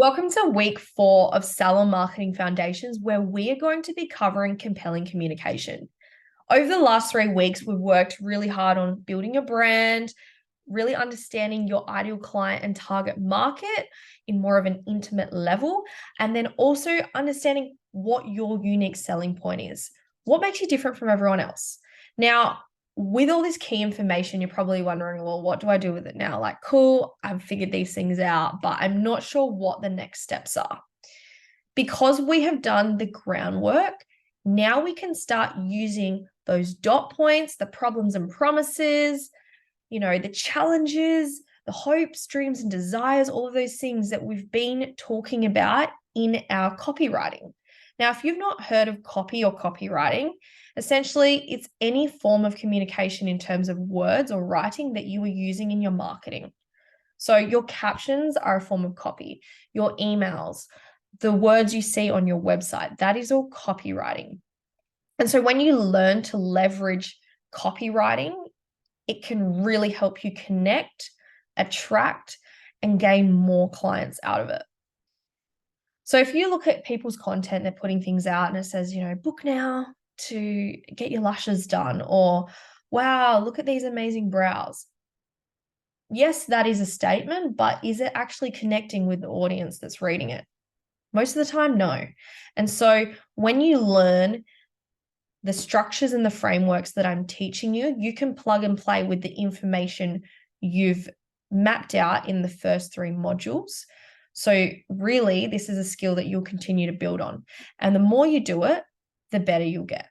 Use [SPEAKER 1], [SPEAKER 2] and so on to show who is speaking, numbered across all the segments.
[SPEAKER 1] Welcome to week 4 of Salon Marketing Foundations, where we are going to be covering compelling communication. Over the last 3 weeks, we've worked really hard on building your brand, really understanding your ideal client and target market in more of an intimate level, and then also understanding what your unique selling point is. What makes you different from everyone else? Now, with all this key information, you're probably wondering, well, what do I do with it now? Like, cool, I've figured these things out, but I'm not sure what the next steps are. Because we have done the groundwork, now we can start using those dot points, the problems and promises, the challenges, the hopes, dreams, and desires, all of those things that we've been talking about in our copywriting. Now, if you've not heard of copy or copywriting, essentially it's any form of communication in terms of words or writing that you are using in your marketing. So your captions are a form of copy, your emails, the words you see on your website, that is all copywriting. And so when you learn to leverage copywriting, it can really help you connect, attract, and gain more clients out of it. So if you look at people's content, they're putting things out and it says, book now to get your lashes done, or wow, look at these amazing brows. Yes, that is a statement, but is it actually connecting with the audience that's reading it? Most of the time, no. And so when you learn the structures and the frameworks that I'm teaching you, you can plug and play with the information you've mapped out in the first 3 modules. So really, this is a skill that you'll continue to build on. And the more you do it, the better you'll get.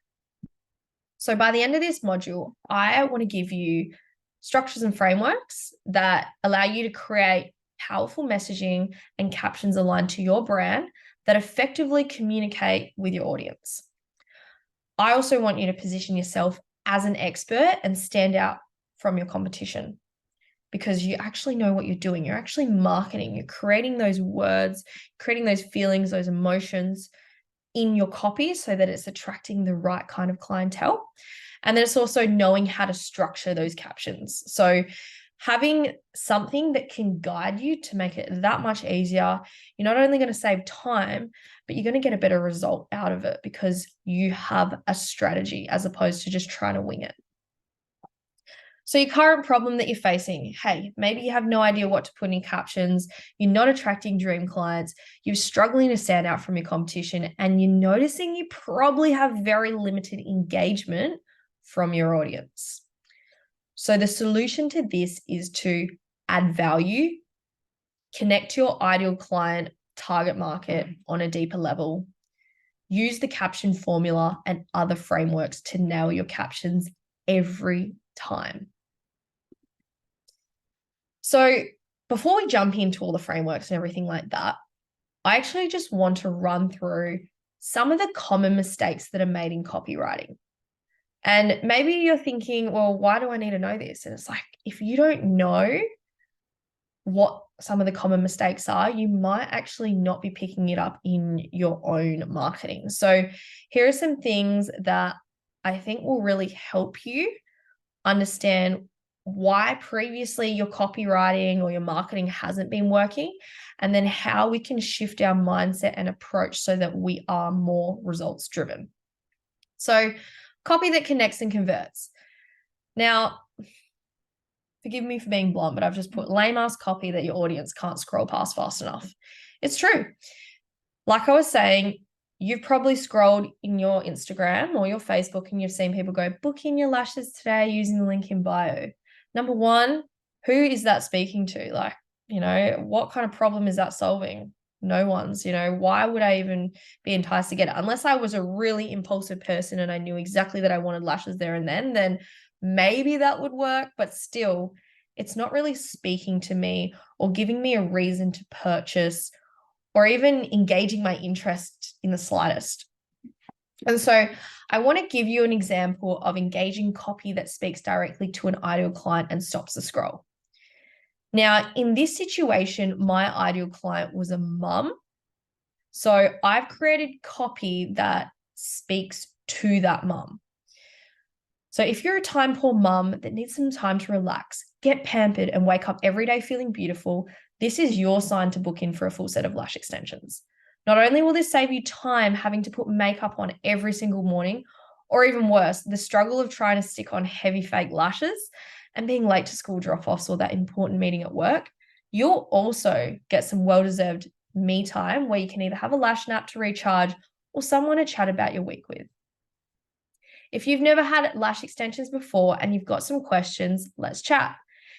[SPEAKER 1] So by the end of this module, I want to give you structures and frameworks that allow you to create powerful messaging and captions aligned to your brand that effectively communicate with your audience. I also want you to position yourself as an expert and stand out from your competition, because you actually know what you're doing. You're actually marketing. You're creating those words, creating those feelings, those emotions in your copy so that it's attracting the right kind of clientele. And then it's also knowing how to structure those captions. So having something that can guide you to make it that much easier, you're not only going to save time, but you're going to get a better result out of it because you have a strategy as opposed to just trying to wing it. So your current problem that you're facing, hey, maybe you have no idea what to put in captions, you're not attracting dream clients, you're struggling to stand out from your competition, and you're noticing you probably have very limited engagement from your audience. So the solution to this is to add value, connect to your ideal client target market on a deeper level, use the caption formula and other frameworks to nail your captions every time. So before we jump into all the frameworks and everything like that, I actually just want to run through some of the common mistakes that are made in copywriting. And maybe you're thinking, well, why do I need to know this? And it's like, if you don't know what some of the common mistakes are, you might actually not be picking it up in your own marketing. So here are some things that I think will really help you understand why previously your copywriting or your marketing hasn't been working, and then how we can shift our mindset and approach so that we are more results driven. So copy that connects and converts. Now, forgive me for being blunt, but I've just put lame ass copy that your audience can't scroll past fast enough. It's true. Like I was saying, you've probably scrolled in your Instagram or your Facebook and you've seen people go, book in your lashes today using the link in bio. Number one, who is that speaking to? Like, what kind of problem is that solving? No one's. Why would I even be enticed to get it? Unless I was a really impulsive person and I knew exactly that I wanted lashes there and then maybe that would work, but still, it's not really speaking to me or giving me a reason to purchase or even engaging my interest in the slightest. And so I want to give you an example of engaging copy that speaks directly to an ideal client and stops the scroll. Now, in this situation, my ideal client was a mum. So I've created copy that speaks to that mum. So if you're a time poor mum that needs some time to relax, get pampered, and wake up every day feeling beautiful, this is your sign to book in for a full set of lash extensions. Not only will this save you time having to put makeup on every single morning, or even worse, the struggle of trying to stick on heavy fake lashes and being late to school drop-offs or that important meeting at work, you'll also get some well-deserved me time where you can either have a lash nap to recharge or someone to chat about your week with. If you've never had lash extensions before and you've got some questions, let's chat.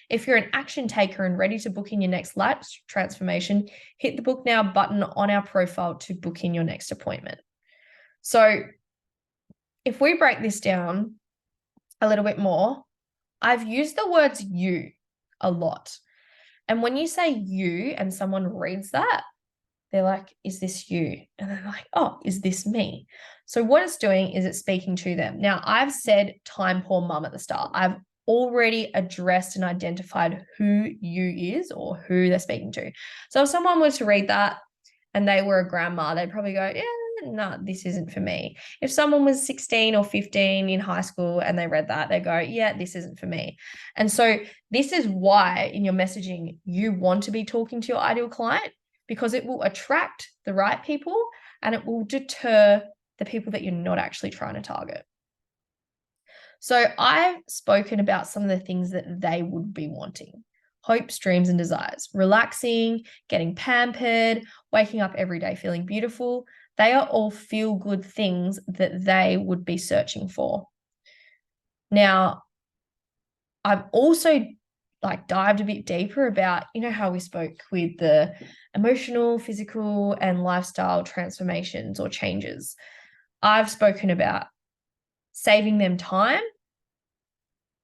[SPEAKER 1] If you're an action taker and ready to book in your next lash transformation, hit the book now button on our profile to book in your next appointment. So if we break this down a little bit more, I've used the words you a lot. And when you say you and someone reads that, they're like, is this you? And they're like, oh, is this me? So what it's doing is it's speaking to them. Now, I've said time poor mum at the start. I've already addressed and identified who you is or who they're speaking to. So if someone was to read that and they were a grandma, they'd probably go, yeah, no, this isn't for me. If someone was 16 or 15 in high school and they read that, they go, yeah, this isn't for me. And so this is why in your messaging, you want to be talking to your ideal client, because it will attract the right people and it will deter the people that you're not actually trying to target. So I've spoken about some of the things that they would be wanting: hopes, dreams, and desires, relaxing, getting pampered, waking up every day feeling beautiful. They are all feel-good things that they would be searching for. Now, I've also dived a bit deeper about, how we spoke with the emotional, physical, and lifestyle transformations or changes. I've spoken about saving them time.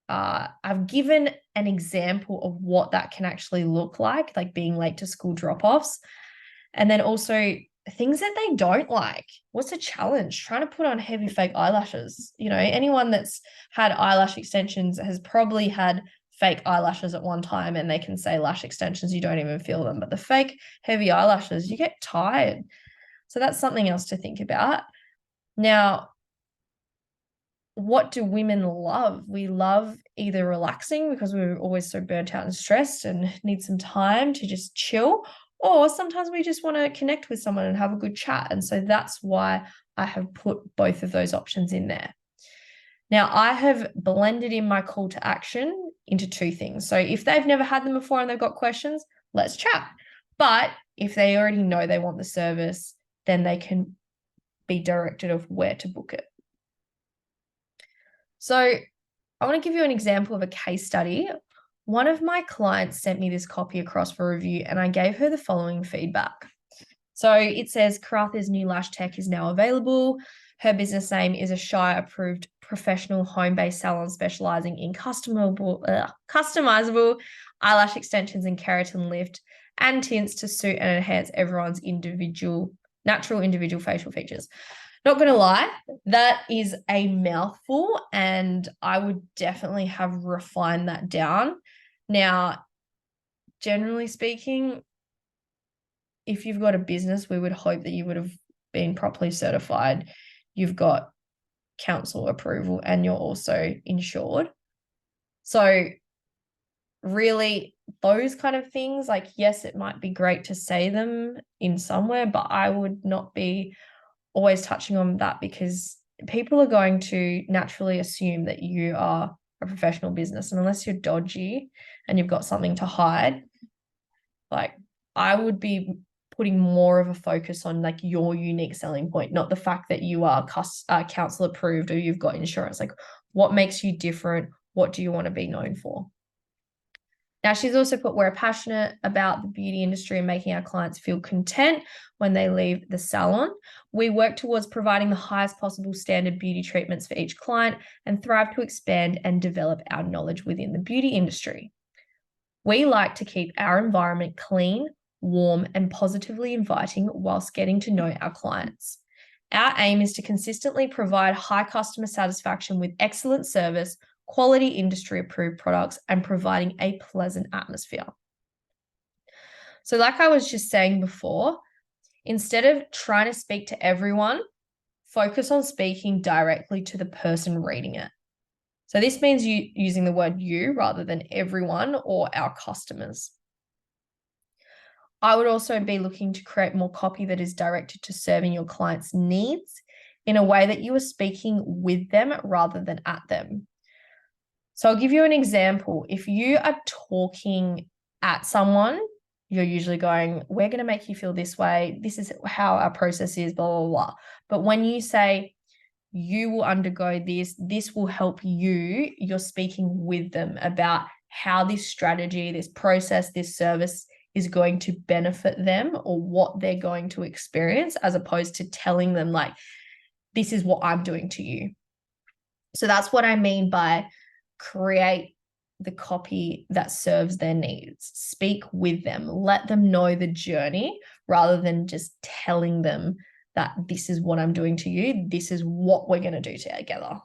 [SPEAKER 1] I've given an example of what that can actually look like being late to school drop-offs. And then also things that they don't like. What's a challenge? Trying to put on heavy fake eyelashes. Anyone that's had eyelash extensions has probably had fake eyelashes at one time, and they can say lash extensions, you don't even feel them. But the fake heavy eyelashes, you get tired. So that's something else to think about. Now, what do women love? We love either relaxing because we're always so burnt out and stressed and need some time to just chill, or sometimes we just want to connect with someone and have a good chat. And so that's why I have put both of those options in there. Now, I have blended in my call to action into two things. So if they've never had them before and they've got questions, let's chat. But if they already know they want the service, then they can be directed of where to book it. So I want to give you an example of a case study. One of my clients sent me this copy across for review, and I gave her the following feedback. So it says, Karatha's new lash tech is now available. Her business name is a Shire-approved professional home-based salon specializing in customizable eyelash extensions and keratin lift and tints to suit and enhance everyone's natural individual facial features. Not going to lie, that is a mouthful, and I would definitely have refined that down. Now, generally speaking, if you've got a business, we would hope that you would have been properly certified. You've got council approval and you're also insured. So really, those kind of things, yes, it might be great to say them in somewhere, but I would not be always touching on that, because people are going to naturally assume that you are a professional business. And unless you're dodgy and you've got something to hide, I would be putting more of a focus on your unique selling point, not the fact that you are council approved or you've got insurance. What makes you different? What do you want to be known for? Now, she's also put, we're passionate about the beauty industry and making our clients feel content when they leave the salon. We work towards providing the highest possible standard beauty treatments for each client and thrive to expand and develop our knowledge within the beauty industry. We like to keep our environment clean, warm, and positively inviting whilst getting to know our clients. Our aim is to consistently provide high customer satisfaction with excellent service, quality industry-approved products, and providing a pleasant atmosphere. So like I was just saying before, instead of trying to speak to everyone, focus on speaking directly to the person reading it. So this means you using the word you rather than everyone or our customers. I would also be looking to create more copy that is directed to serving your clients' needs in a way that you are speaking with them rather than at them. So I'll give you an example. If you are talking at someone, you're usually going, we're going to make you feel this way. This is how our process is, blah, blah, blah. But when you say, you will undergo this, this will help you, you're speaking with them about how this strategy, this process, this service is going to benefit them or what they're going to experience, as opposed to telling them like, this is what I'm doing to you. So that's what I mean by create the copy that serves their needs. Speak with them, let them know the journey rather than just telling them that this is what I'm doing to you. This is what we're going to do together.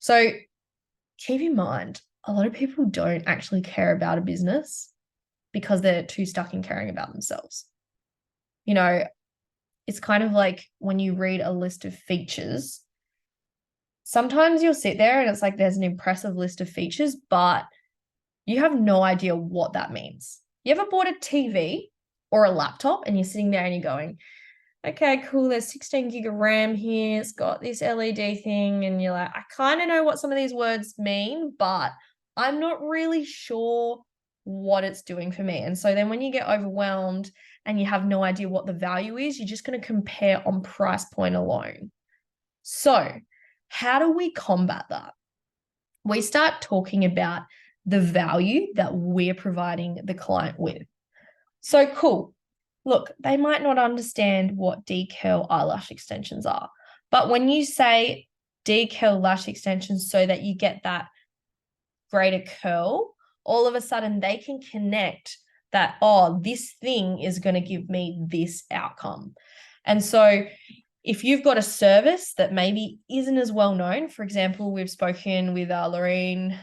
[SPEAKER 1] So keep in mind, a lot of people don't actually care about a business because they're too stuck in caring about themselves. You know, it's kind of like when you read a list of features, sometimes you'll sit there and it's like there's an impressive list of features, but you have no idea what that means. You ever bought a TV or a laptop and you're sitting there and you're going, okay, cool, there's 16 gig of RAM here, it's got this LED thing, and you're like, I kind of know what some of these words mean, but I'm not really sure what it's doing for me. And so then when you get overwhelmed and you have no idea what the value is, you're just going to compare on price point alone. So how do we combat that? We start talking about the value that we're providing the client with. So cool. Look, they might not understand what decurl eyelash extensions are, but when you say decurl lash extensions so that you get that greater curl, all of a sudden they can connect that, oh, this thing is going to give me this outcome. And so if you've got a service that maybe isn't as well known, for example, we've spoken with Lorraine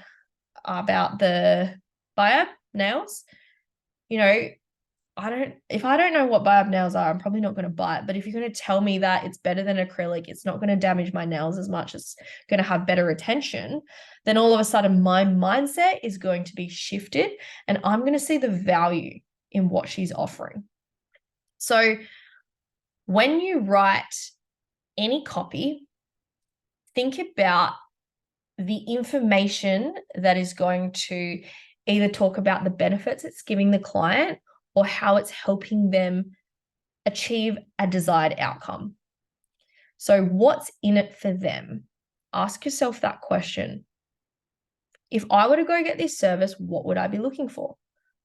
[SPEAKER 1] about the biab nails, you know, if I don't know what biab nails are, I'm probably not going to buy it. But if you're going to tell me that it's better than acrylic, it's not going to damage my nails as much, it's going to have better retention, then all of a sudden my mindset is going to be shifted and I'm going to see the value in what she's offering. So when you write any copy, think about the information that is going to either talk about the benefits it's giving the client or how it's helping them achieve a desired outcome. So what's in it for them? Ask yourself that question. If I were to go get this service, what would I be looking for?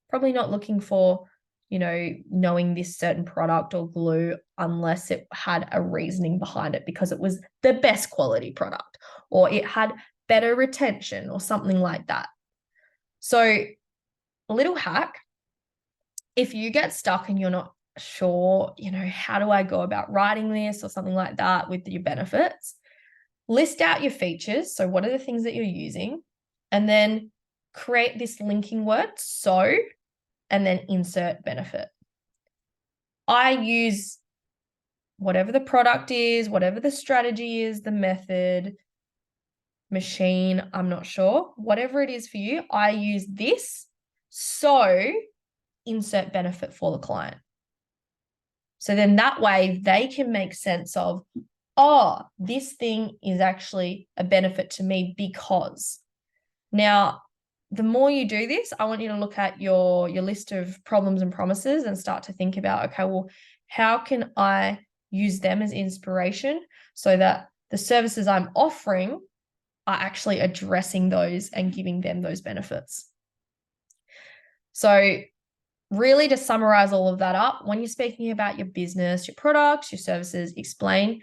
[SPEAKER 1] Probably not looking for, knowing this certain product or glue unless it had a reasoning behind it because it was the best quality product or it had better retention or something like that. So a little hack, if you get stuck and you're not sure, how do I go about writing this or something like that with your benefits, list out your features. So what are the things that you're using? And then create this linking word, so, and then insert benefit. I use whatever the product is, whatever the strategy is, the method, machine, I'm not sure, whatever it is for you, I use this, so insert benefit for the client. So then that way they can make sense of, oh, this thing is actually a benefit to me because. Now, the more you do this, I want you to look at your list of problems and promises and start to think about, okay, well, how can I use them as inspiration so that the services I'm offering are actually addressing those and giving them those benefits. So really, to summarize all of that up, when you're speaking about your business, your products, your services, explain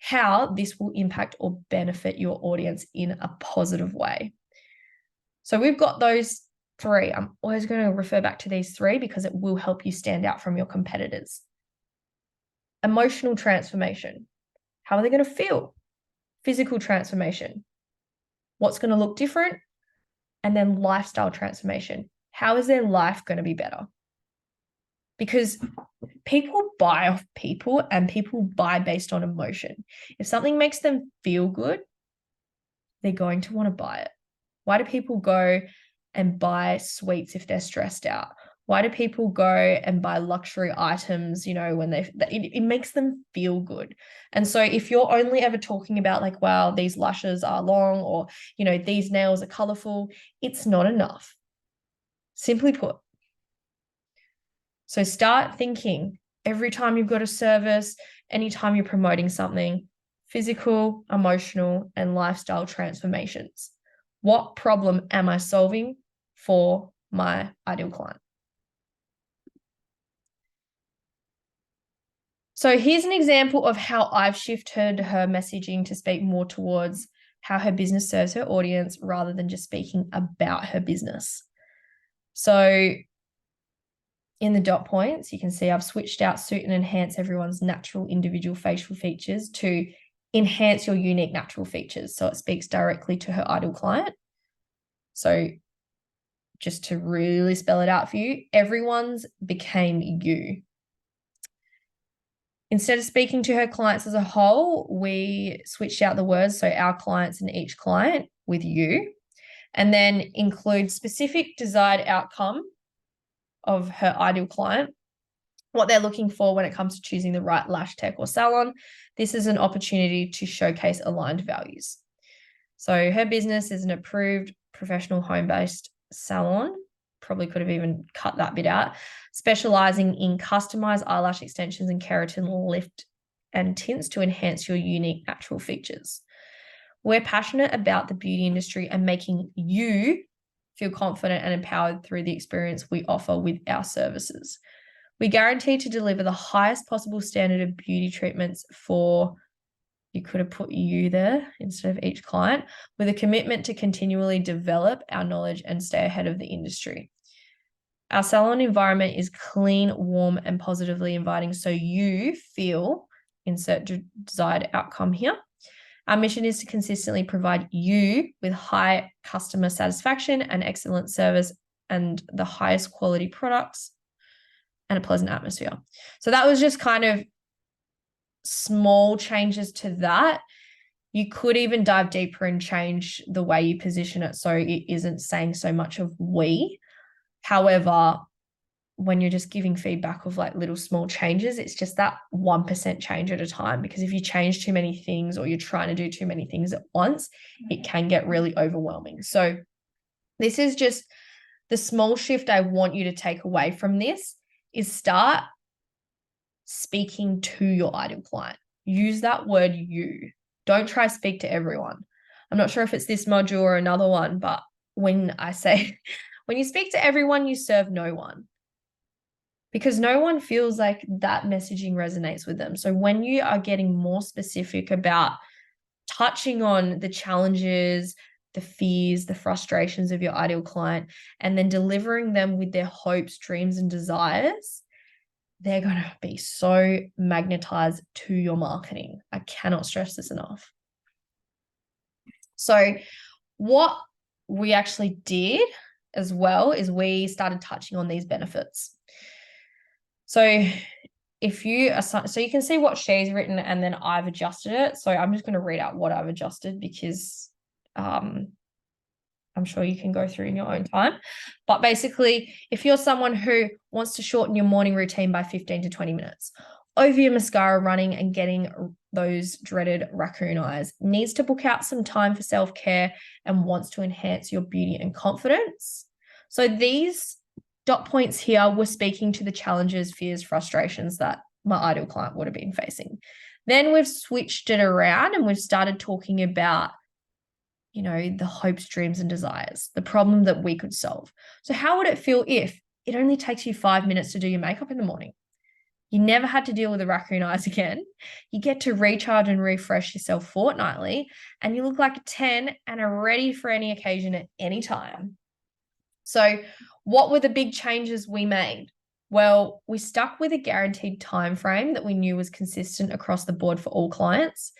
[SPEAKER 1] how this will impact or benefit your audience in a positive way. So we've got those three. I'm always going to refer back to these three because it will help you stand out from your competitors. Emotional transformation. How are they going to feel? Physical transformation. What's going to look different? And then lifestyle transformation. How is their life going to be better? Because people buy off people and people buy based on emotion. If something makes them feel good, they're going to want to buy it. Why do people go and buy sweets if they're stressed out? Why do people go and buy luxury items, when it makes them feel good? And so if you're only ever talking about like, wow, these lashes are long, or, these nails are colorful, it's not enough. Simply put. So start thinking every time you've got a service, anytime you're promoting something, physical, emotional, and lifestyle transformations. What problem am I solving for my ideal client? So here's an example of how I've shifted her messaging to speak more towards how her business serves her audience rather than just speaking about her business. So in the dot points, you can see I've switched out suit and enhance everyone's natural individual facial features to enhance your unique natural features. So it speaks directly to her ideal client. So just to really spell it out for you, everyone's became you. Instead of speaking to her clients as a whole, we switched out the words, so our clients and each client with you, and then include specific desired outcome of her ideal client, what they're looking for when it comes to choosing the right lash tech or salon. This is an opportunity to showcase aligned values. So her business is an approved professional home-based salon. Probably could have even cut that bit out. Specializing in customized eyelash extensions and keratin lift and tints to enhance your unique natural features. We're passionate about the beauty industry and making you feel confident and empowered through the experience we offer with our services. We guarantee to deliver the highest possible standard of beauty treatments for, you could have put you there instead of each client, with a commitment to continually develop our knowledge and stay ahead of the industry. Our salon environment is clean, warm, and positively inviting, so you feel, insert desired outcome here. Our mission is to consistently provide you with high customer satisfaction and excellent service and the highest quality products and a pleasant atmosphere. So that was just kind of small changes to that. You could even dive deeper and change the way you position it so it isn't saying so much of we. However, when you're just giving feedback of like little small changes, it's just that 1% change at a time, because if you change too many things or you're trying to do too many things at once, it can get really overwhelming. So this is just the small shift I want you to take away from this is start speaking to your ideal client. Use that word you. Don't try to speak to everyone. I'm not sure if it's this module or another one, but when I say, when you speak to everyone, you serve no one, because no one feels like that messaging resonates with them. So when you are getting more specific about touching on the challenges, the fears, the frustrations of your ideal client, and then delivering them with their hopes, dreams, and desires, they're going to be so magnetized to your marketing. I cannot stress this enough. So what we actually did as well is we started touching on these benefits. So if you so you can see what she's written and then I've adjusted it. So I'm just going to read out what I've adjusted because I'm sure you can go through in your own time. But basically, if you're someone who wants to shorten your morning routine by 15 to 20 minutes, over your mascara running and getting those dreaded raccoon eyes, needs to book out some time for self-care and wants to enhance your beauty and confidence. So these dot points here were speaking to the challenges, fears, frustrations that my ideal client would have been facing. Then we've switched it around and we've started talking about, the hopes, dreams, and desires, the problem that we could solve. So how would it feel if it only takes you 5 minutes to do your makeup in the morning? You never had to deal with the raccoon eyes again. You get to recharge and refresh yourself fortnightly, and you look like a 10 and are ready for any occasion at any time. So what were the big changes we made? Well, we stuck with a guaranteed time frame that we knew was consistent across the board for all clients.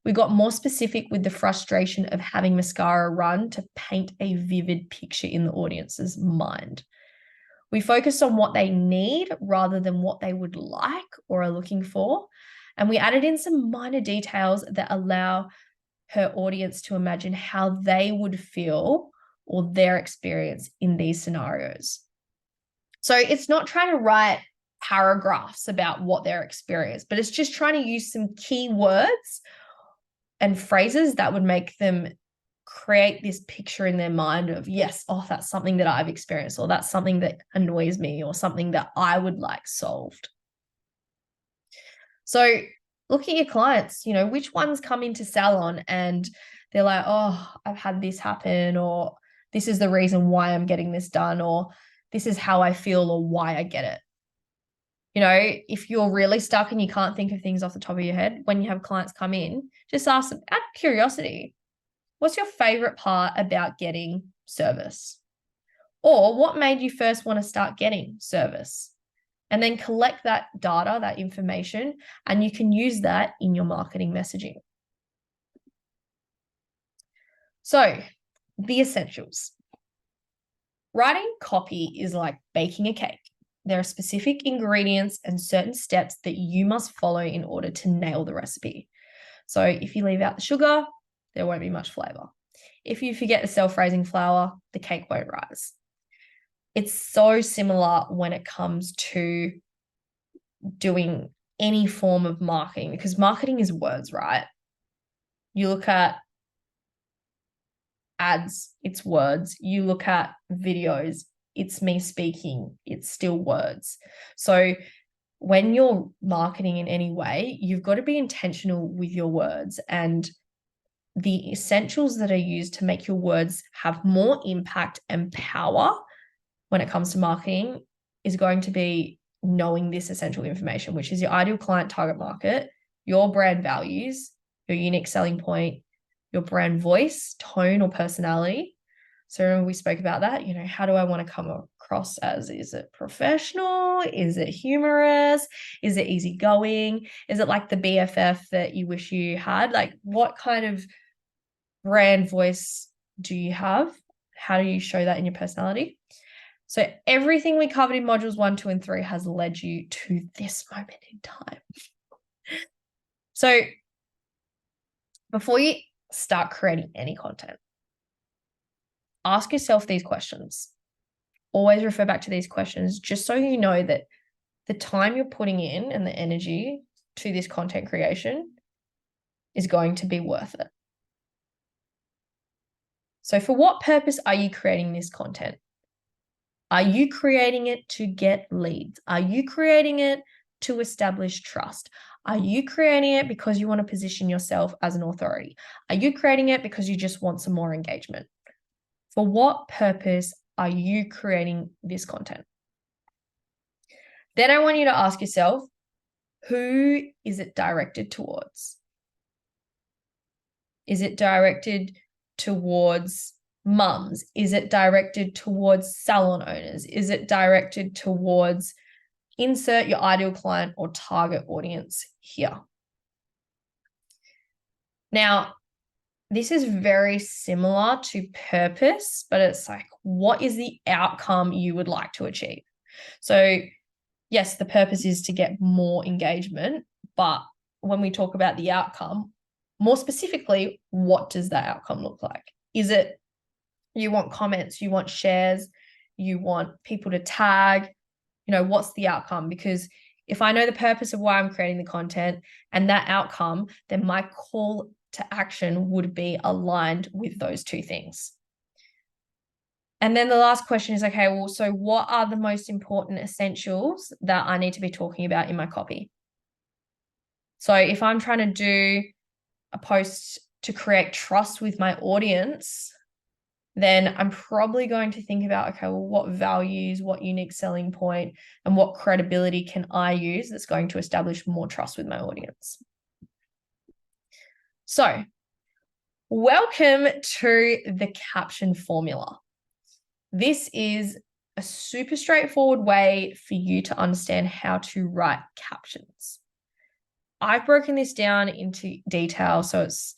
[SPEAKER 1] We got more specific with the frustration of having mascara run to paint a vivid picture in the audience's mind. We focused on what they need rather than what they would like or are looking for. And we added in some minor details that allow her audience to imagine how they would feel or their experience in these scenarios. So it's not trying to write paragraphs about what their experience, but it's just trying to use some key words and phrases that would make them create this picture in their mind of, yes, oh, that's something that I've experienced, or that's something that annoys me, or something that I would like solved. So look at your clients, which ones come into Salon and they're like, oh, I've had this happen, or this is the reason why I'm getting this done, or this is how I feel, or why I get it. If you're really stuck and you can't think of things off the top of your head, when you have clients come in, just ask them out of curiosity, what's your favorite part about getting service? Or what made you first want to start getting service? And then collect that data, that information, and you can use that in your marketing messaging. So, the essentials. Writing copy is like baking a cake. There are specific ingredients and certain steps that you must follow in order to nail the recipe. So if you leave out the sugar, there won't be much flavor. If you forget the self-raising flour, the cake won't rise. It's so similar when it comes to doing any form of marketing, because marketing is words, right? You look at ads, it's words. You look at videos, it's me speaking, it's still words. So when you're marketing in any way, you've got to be intentional with your words, and the essentials that are used to make your words have more impact and power when it comes to marketing is going to be knowing this essential information, which is your ideal client target market, your brand values, your unique selling point, your brand voice, tone, or personality. So remember we spoke about that, how do I want to come across as? Is it professional? Is it humorous? Is it easygoing? Is it like the BFF that you wish you had? Like, what kind of brand voice do you have? How do you show that in your personality? So everything we covered in modules 1, 2, and 3 has led you to this moment in time. So before you start creating any content, ask yourself these questions. Always refer back to these questions, just so you know that the time you're putting in and the energy to this content creation is going to be worth it. So for what purpose are you creating this content? Are you creating it to get leads? Are you creating it to establish trust? Are you creating it because you want to position yourself as an authority? Are you creating it because you just want some more engagement? For what purpose are you creating this content? Then I want you to ask yourself, who is it directed towards? Is it directed towards mums? Is it directed towards salon owners? Is it directed towards insert your ideal client or target audience here? Now, this is very similar to purpose, but it's like, what is the outcome you would like to achieve? So yes, the purpose is to get more engagement, but when we talk about the outcome, more specifically, what does that outcome look like? Is it you want comments, you want shares, you want people to tag, what's the outcome? Because if I know the purpose of why I'm creating the content and that outcome, then my call to action would be aligned with those two things. And then the last question is, okay, well, so what are the most important essentials that I need to be talking about in my copy? So if I'm trying to do a post to create trust with my audience, then I'm probably going to think about, okay, well, what values, what unique selling point, and what credibility can I use that's going to establish more trust with my audience? So, welcome to the caption formula. This is a super straightforward way for you to understand how to write captions. I've broken this down into detail, so it's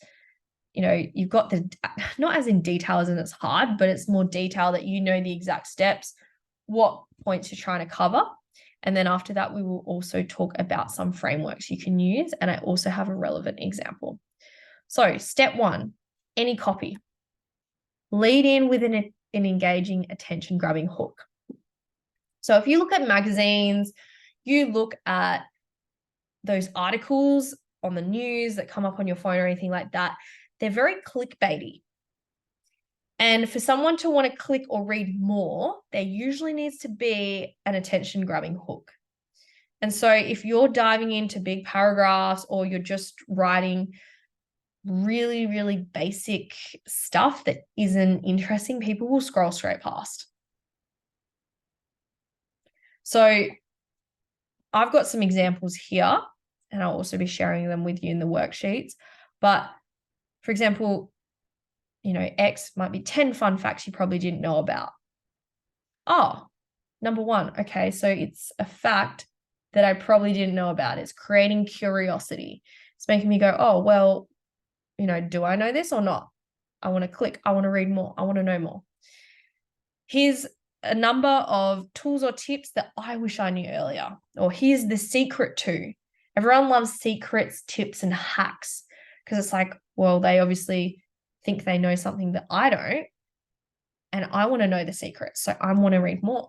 [SPEAKER 1] you've got not as in detail as in it's hard, but it's more detail that the exact steps, what points you're trying to cover. And then after that, we will also talk about some frameworks you can use. And I also have a relevant example. So step one, any copy. Lead in with an engaging, attention-grabbing hook. So if you look at magazines, you look at those articles on the news that come up on your phone or anything like that, they're very clickbaity. And for someone to want to click or read more, there usually needs to be an attention-grabbing hook. And so if you're diving into big paragraphs or you're just writing really, really basic stuff that isn't interesting, people will scroll straight past. So I've got some examples here, and I'll also be sharing them with you in the worksheets. But for example, X might be 10 fun facts you probably didn't know about. Oh, number one. Okay, so it's a fact that I probably didn't know about. It's creating curiosity. It's making me go, oh, well, do I know this or not? I want to click. I want to read more. I want to know more. Here's a number of tools or tips that I wish I knew earlier. Or here's the secret to. Everyone loves secrets, tips, and hacks because it's like, well, they obviously think they know something that I don't. And I want to know the secret. So I want to read more.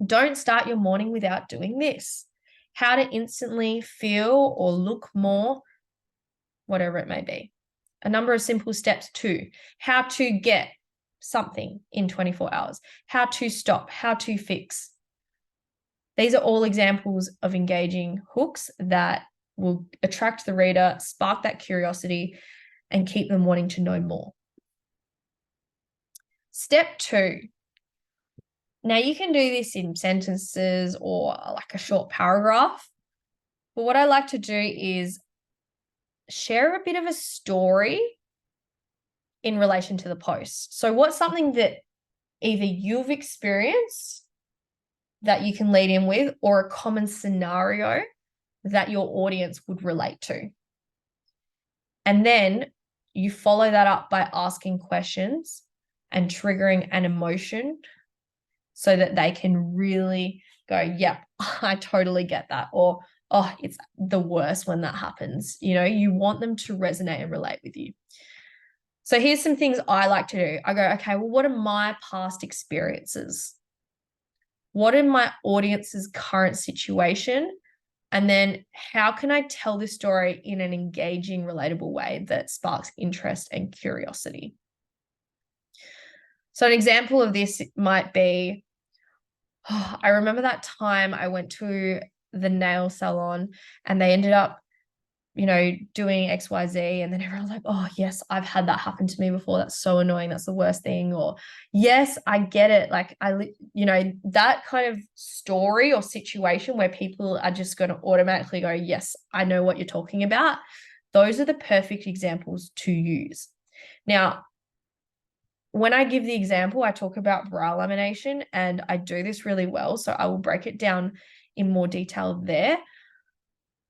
[SPEAKER 1] Don't start your morning without doing this. How to instantly feel or look more, whatever it may be. A number of simple steps too. How to get something in 24 hours. How to stop. How to fix. These are all examples of engaging hooks that will attract the reader, spark that curiosity, and keep them wanting to know more. Step two. Now you can do this in sentences or like a short paragraph. But what I like to do is share a bit of a story in relation to the post. So what's something that either you've experienced that you can lead in with, or a common scenario that your audience would relate to. And then you follow that up by asking questions and triggering an emotion so that they can really go, yep, I totally get that. Or, oh, it's the worst when that happens. You want them to resonate and relate with you. So here's some things I like to do. I go, okay, well, what are my past experiences? What is my audience's current situation? And then how can I tell this story in an engaging, relatable way that sparks interest and curiosity? So an example of this might be, I remember that time I went to the nail salon and they ended up, doing XYZ. And then everyone's like, oh, yes, I've had that happen to me before. That's so annoying. That's the worst thing. Or, yes, I get it. Like, that kind of story or situation where people are just going to automatically go, yes, I know what you're talking about. Those are the perfect examples to use. Now, when I give the example, I talk about brow lamination, and I do this really well. So I will break it down in more detail there.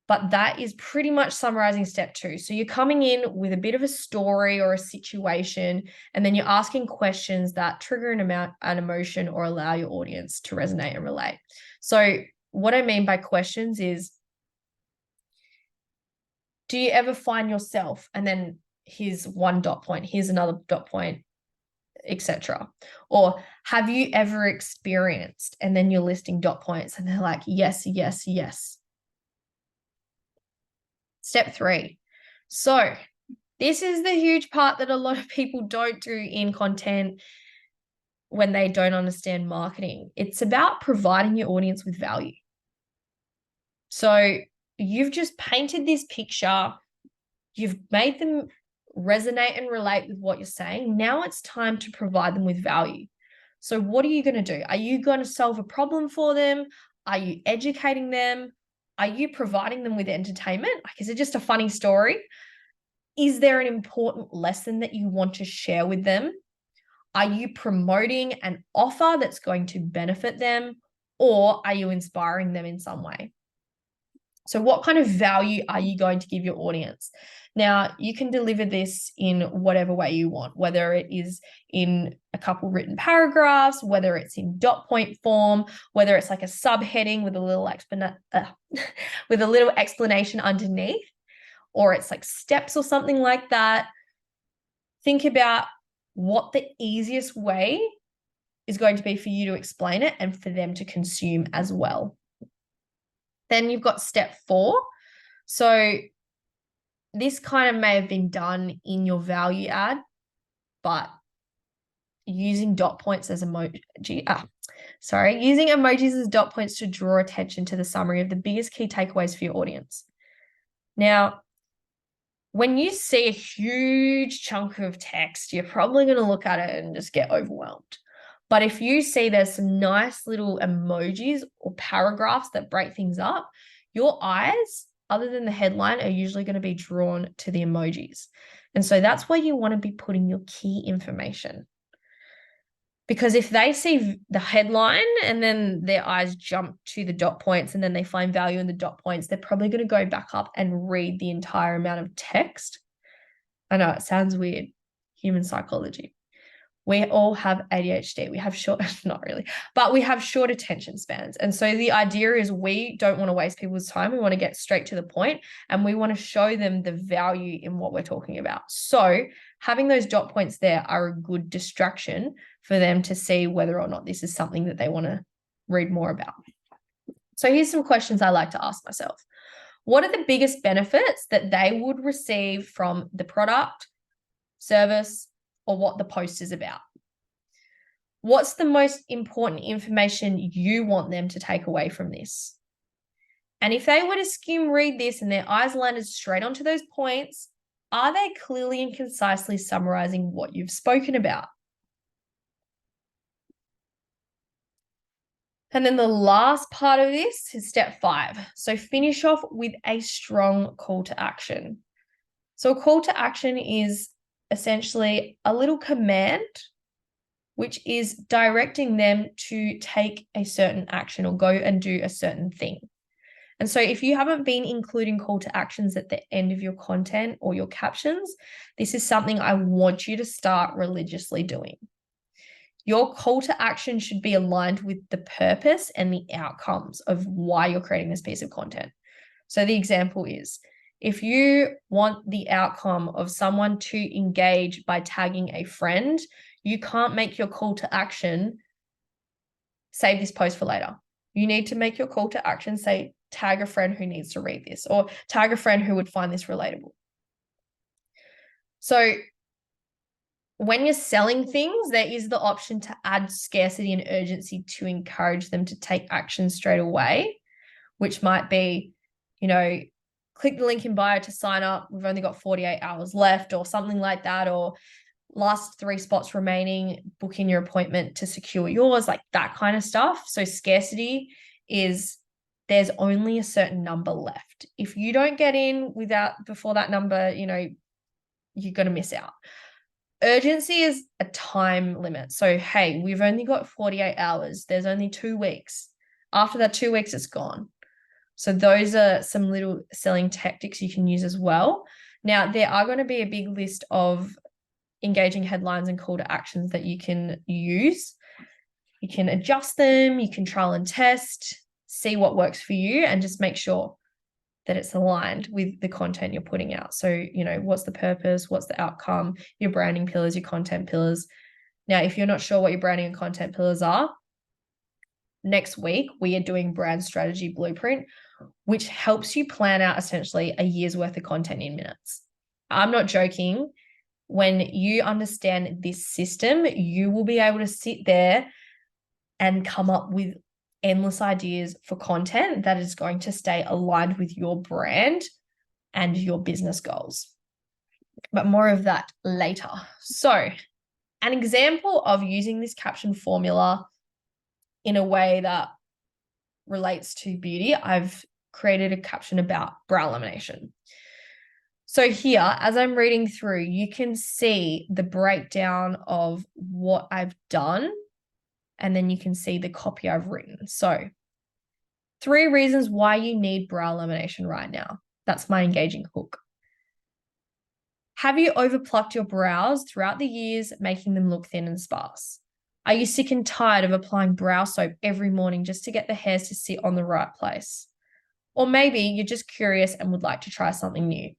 [SPEAKER 1] But that is pretty much summarizing step two. So you're coming in with a bit of a story or a situation, and then you're asking questions that trigger an emotion or allow your audience to resonate and relate. So what I mean by questions is, do you ever find yourself, and then here's one dot point, here's another dot point, etc. Or have you ever experienced, and then you're listing dot points, and they're like, yes, yes, yes. Step three. So this is the huge part that a lot of people don't do in content when they don't understand marketing. It's about providing your audience with value. So you've just painted this picture, you've made them resonate and relate with what you're saying. Now it's time to provide them with value. So what are you going to do? Are you going to solve a problem for them? Are you educating them? Are you providing them with entertainment? Like, is it just a funny story? Is there an important lesson that you want to share with them? Are you promoting an offer that's going to benefit them? Or are you inspiring them in some way? So what kind of value are you going to give your audience? Now, you can deliver this in whatever way you want, whether it is in a couple written paragraphs, whether it's in dot point form, whether it's like a subheading with a little with a little explanation underneath, or it's like steps or something like that. Think about what the easiest way is going to be for you to explain it and for them to consume as well. Then you've got step 4. So this kind of may have been done in your value ad, but using dot points as using emojis as dot points to draw attention to the summary of the biggest key takeaways for your audience. Now, when you see a huge chunk of text, you're probably going to look at it and just get overwhelmed. But if you see there's some nice little emojis or paragraphs that break things up, your eyes, other than the headline, are usually going to be drawn to the emojis. And so that's where you want to be putting your key information. Because if they see the headline and then their eyes jump to the dot points and then they find value in the dot points, they're probably going to go back up and read the entire amount of text. I know it sounds weird, human psychology. We all have ADHD. We have not really, but we have short attention spans. And so the idea is we don't want to waste people's time. We want to get straight to the point and we want to show them the value in what we're talking about. So having those dot points there are a good distraction for them to see whether or not this is something that they want to read more about. So here's some questions I like to ask myself. What are the biggest benefits that they would receive from the product, service, or what the post is about? What's the most important information you want them to take away from this? And if they were to skim read this and their eyes landed straight onto those points, are they clearly and concisely summarizing what you've spoken about? And then the last part of this is step 5. So finish off with a strong call to action. So a call to action is essentially a little command, which is directing them to take a certain action or go and do a certain thing. And so if you haven't been including call to actions at the end of your content or your captions, this is something I want you to start religiously doing. Your call to action should be aligned with the purpose and the outcomes of why you're creating this piece of content. So the example is, if you want the outcome of someone to engage by tagging a friend, you can't make your call to action, save this post for later. You need to make your call to action say, tag a friend who needs to read this, or tag a friend who would find this relatable. So when you're selling things, there is the option to add scarcity and urgency to encourage them to take action straight away, which might be, click the link in bio to sign up. We've only got 48 hours left or something like that, or last 3 spots remaining, book in your appointment to secure yours, like that kind of stuff. So scarcity is there's only a certain number left. If you don't get in before that number, you're going to miss out. Urgency is a time limit. So, hey, we've only got 48 hours. There's only 2 weeks. After that 2 weeks, it's gone. So those are some little selling tactics you can use as well. Now, there are going to be a big list of engaging headlines and call to actions that you can use. You can adjust them, you can trial and test, see what works for you, and just make sure that it's aligned with the content you're putting out. So, what's the purpose? What's the outcome? Your branding pillars, your content pillars. Now, if you're not sure what your branding and content pillars are, next week we are doing brand strategy blueprint, which helps you plan out essentially a year's worth of content in minutes. I'm not joking. When you understand this system, you will be able to sit there and come up with endless ideas for content that is going to stay aligned with your brand and your business goals. But more of that later. So, an example of using this caption formula in a way that relates to beauty, I've created a caption about brow lamination. So here, as I'm reading through, you can see the breakdown of what I've done, and then you can see the copy I've written. So 3 reasons why you need brow lamination right now. That's my engaging hook. Have you overplucked your brows throughout the years, making them look thin and sparse? Are you sick and tired of applying brow soap every morning just to get the hairs to sit on the right place? Or maybe you're just curious and would like to try something new.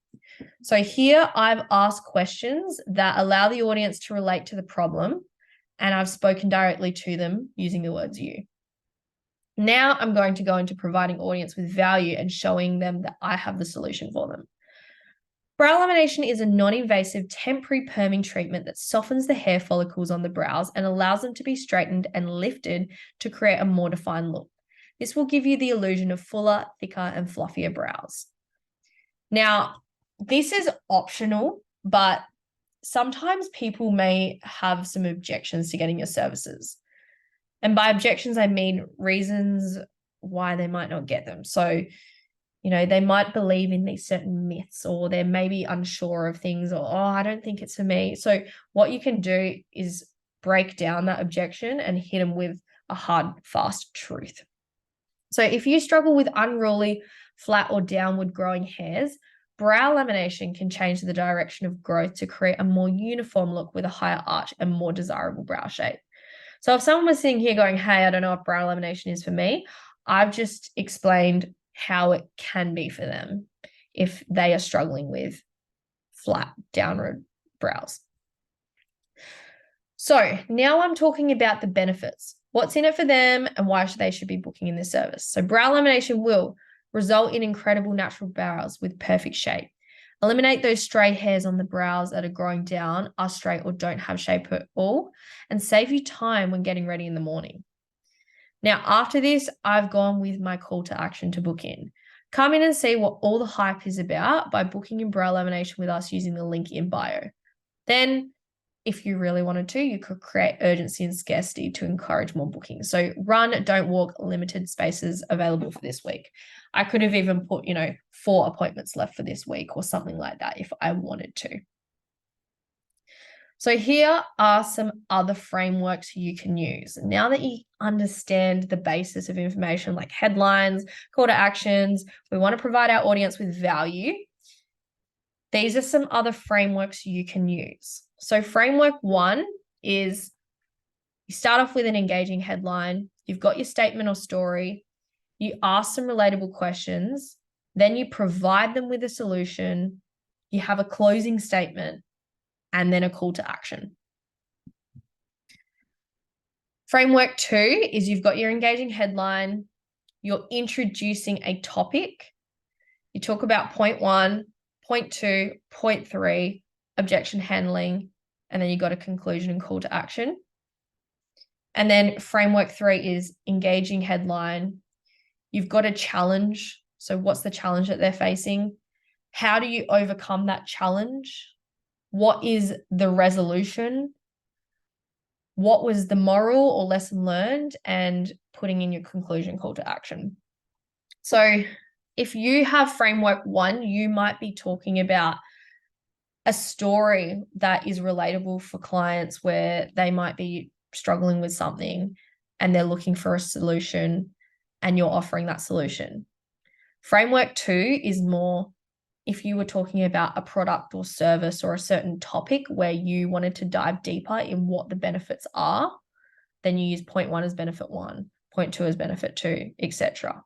[SPEAKER 1] So here I've asked questions that allow the audience to relate to the problem, and I've spoken directly to them using the words you. Now I'm going to go into providing audience with value and showing them that I have the solution for them. Brow lamination is a non-invasive temporary perming treatment that softens the hair follicles on the brows and allows them to be straightened and lifted to create a more defined look. This will give you the illusion of fuller, thicker, and fluffier brows. Now, this is optional, but sometimes people may have some objections to getting your services. And by objections, I mean reasons why they might not get them. So, they might believe in these certain myths, or they're maybe unsure of things, or, oh, I don't think it's for me. So what you can do is break down that objection and hit them with a hard, fast truth. So if you struggle with unruly, flat, or downward growing hairs, brow lamination can change the direction of growth to create a more uniform look with a higher arch and more desirable brow shape. So if someone was sitting here going, hey, I don't know if brow lamination is for me, I've just explained how it can be for them if they are struggling with flat, downward brows. So now I'm talking about the benefits. What's in it for them and why they should be booking in this service. So brow lamination will result in incredible natural brows with perfect shape. Eliminate those stray hairs on the brows that are growing down, are straight, or don't have shape at all, and save you time when getting ready in the morning. Now, after this, I've gone with my call to action to book in. Come in and see what all the hype is about by booking in brow lamination with us using the link in bio. Then, if you really wanted to, you could create urgency and scarcity to encourage more bookings. So run, don't walk, limited spaces available for this week. I could have even put, 4 appointments left for this week or something like that if I wanted to. So here are some other frameworks you can use. Now that you understand the basis of information like headlines, call to actions, we want to provide our audience with value. These are some other frameworks you can use. So framework 1 is you start off with an engaging headline, you've got your statement or story, you ask some relatable questions, then you provide them with a solution, you have a closing statement, and then a call to action. Framework 2 is you've got your engaging headline, you're introducing a topic, you talk about point 1, point 2, point 3, objection handling, and then you got a conclusion and call to action. And then framework 3 is engaging headline. You've got a challenge. So what's the challenge that they're facing? How do you overcome that challenge? What is the resolution? What was the moral or lesson learned? And putting in your conclusion call to action. So if you have framework 1, you might be talking about a story that is relatable for clients where they might be struggling with something and they're looking for a solution and you're offering that solution. Framework 2 is more if you were talking about a product or service or a certain topic where you wanted to dive deeper in what the benefits are, then you use point 1 as benefit 1, point 2 as benefit 2, etc.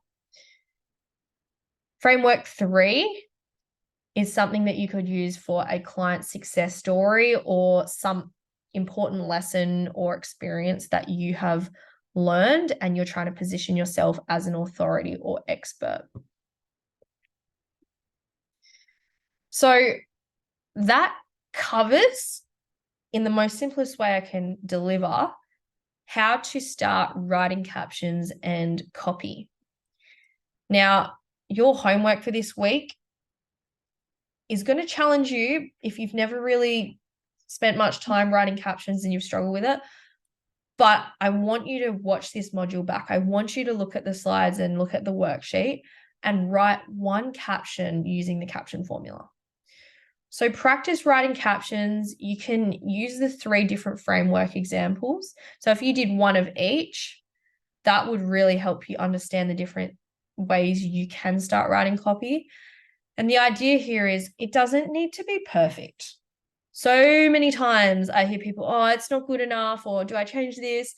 [SPEAKER 1] Framework 3 is something that you could use for a client success story or some important lesson or experience that you have learned and you're trying to position yourself as an authority or expert. So that covers, in the most simplest way I can deliver, how to start writing captions and copy. Now, your homework for this week is going to challenge you if you've never really spent much time writing captions and you've struggled with it. But I want you to watch this module back. I want you to look at the slides and look at the worksheet and write one caption using the caption formula. So practice writing captions. You can use the 3 different framework examples. So if you did one of each, that would really help you understand the different ways you can start writing copy. And the idea here is it doesn't need to be perfect. So many times I hear people, oh, it's not good enough, or do I change this?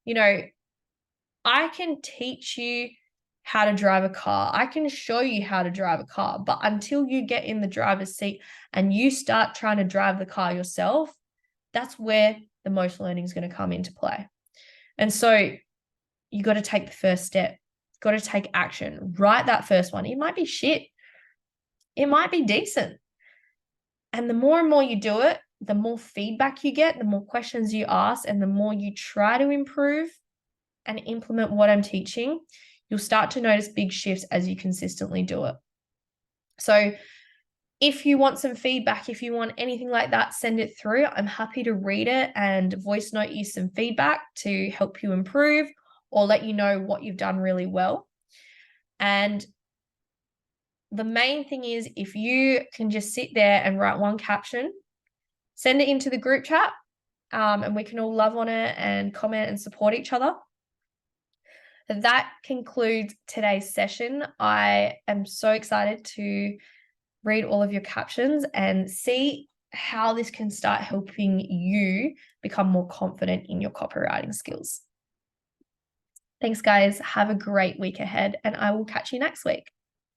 [SPEAKER 1] I can teach you how to drive a car. I can show you how to drive a car, but until you get in the driver's seat and you start trying to drive the car yourself, that's where the most learning is going to come into play. And so you got to take the first step, got to take action, write that first one. It might be shit. It might be decent. And the more and more you do it, the more feedback you get, the more questions you ask, and the more you try to improve and implement what I'm teaching, you'll start to notice big shifts as you consistently do it. So if you want some feedback, if you want anything like that, send it through. I'm happy to read it and voice note you some feedback to help you improve or let you know what you've done really well. And the main thing is, if you can just sit there and write one caption, send it into the group chat, and we can all love on it and comment and support each other. That concludes today's session. I am so excited to read all of your captions and see how this can start helping you become more confident in your copywriting skills. Thanks, guys. Have a great week ahead, and I will catch you next week.